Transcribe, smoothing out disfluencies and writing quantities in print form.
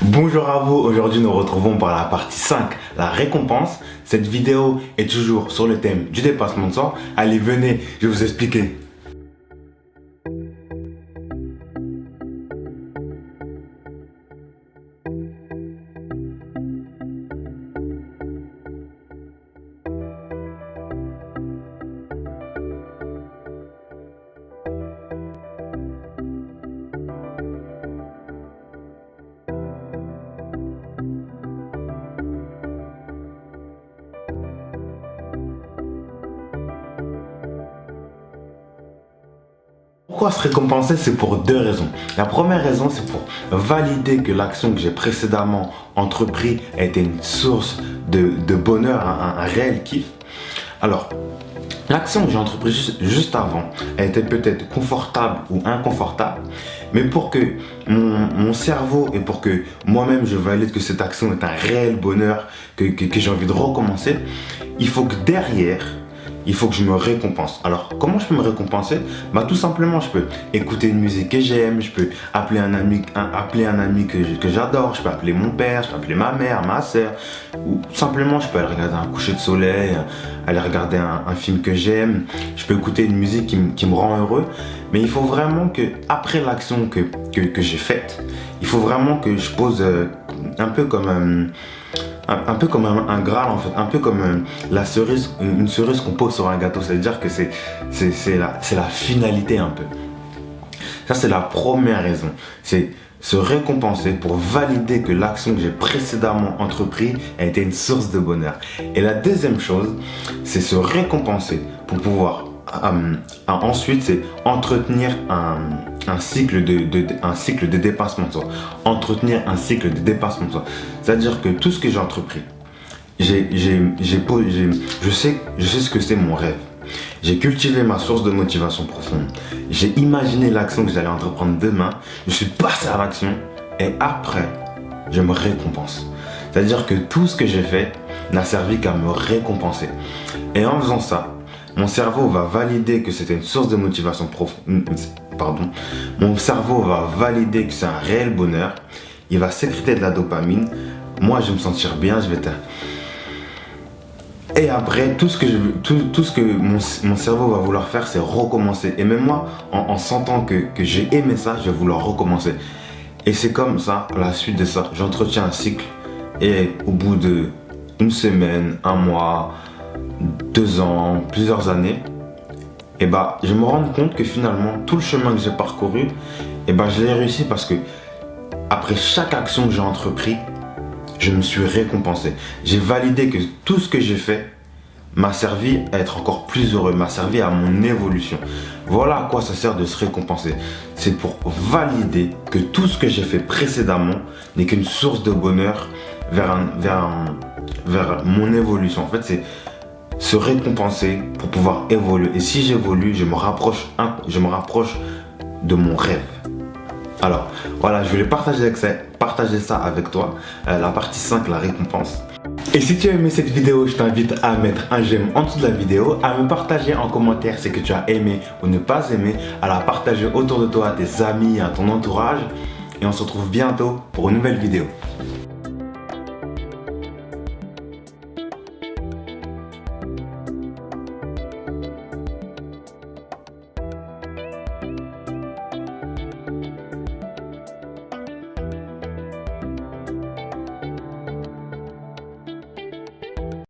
Bonjour à vous, aujourd'hui nous retrouvons par la partie 5, la récompense. Cette vidéo est toujours sur le thème du dépassement de soi. Allez, venez, je vais vous expliquer. Pourquoi se récompenser? C'est pour deux raisons. La première raison, c'est pour valider que l'action que j'ai précédemment entreprise a été une source de bonheur, un réel kiff. Alors, l'action que j'ai entreprise juste avant a été peut-être confortable ou inconfortable, mais pour que mon cerveau et pour que moi-même je valide que cette action est un réel bonheur, que j'ai envie de recommencer, il faut que derrière, il faut que je me récompense. Alors, comment je peux me récompenser? Bah, tout simplement, je peux écouter une musique que j'aime, je peux appeler un ami, que j'adore, je peux appeler mon père, je peux appeler ma mère, ma soeur, ou simplement, je peux aller regarder un coucher de soleil, aller regarder un film que j'aime, je peux écouter une musique qui me rend heureux. Mais il faut vraiment que, après l'action que j'ai faite, il faut vraiment que je pose un peu comme un Graal en fait, un peu comme la cerise, une cerise qu'on pose sur un gâteau, c'est-à-dire que c'est la finalité un peu. Ça c'est la première raison, c'est se récompenser pour valider que l'action que j'ai précédemment entreprise a été une source de bonheur. Et la deuxième chose, c'est se récompenser pour pouvoir ensuite c'est entretenir un cycle de dépassement de soi. Entretenir un cycle de dépassement de soi. C'est-à-dire que tout ce que j'ai entrepris, je sais ce que c'est mon rêve. J'ai cultivé ma source de motivation profonde. J'ai imaginé l'action que j'allais entreprendre demain. Je suis passé à l'action et après, je me récompense. C'est-à-dire que tout ce que j'ai fait n'a servi qu'à me récompenser. Et en faisant ça, mon cerveau va valider que c'était une source de motivation profonde. Mon cerveau va valider que c'est un réel bonheur. Il va sécréter de la dopamine. Moi, je vais me sentir bien. Et après, tout ce que mon cerveau va vouloir faire, c'est recommencer. Et même moi, en sentant que j'ai aimé ça, je vais vouloir recommencer. Et c'est comme ça, à la suite de ça, j'entretiens un cycle. Et au bout de une semaine, un mois, 2 ans, plusieurs années, et bah, je me rends compte que finalement, tout le chemin que j'ai parcouru, et bah, je l'ai réussi parce que après chaque action que j'ai entreprise, je me suis récompensé. J'ai validé que tout ce que j'ai fait m'a servi à être encore plus heureux, m'a servi à mon évolution. Voilà à quoi ça sert de se récompenser. C'est pour valider que tout ce que j'ai fait précédemment n'est qu'une source de bonheur vers mon évolution. En fait, c'est se récompenser pour pouvoir évoluer. Et si j'évolue, je me rapproche de mon rêve. Alors, voilà, je voulais partager ça avec toi, la partie 5, la récompense. Et si tu as aimé cette vidéo, je t'invite à mettre un j'aime en dessous de la vidéo, à me partager en commentaire ce que tu as aimé ou ne pas aimé, à la partager autour de toi, à tes amis, à ton entourage. Et on se retrouve bientôt pour une nouvelle vidéo.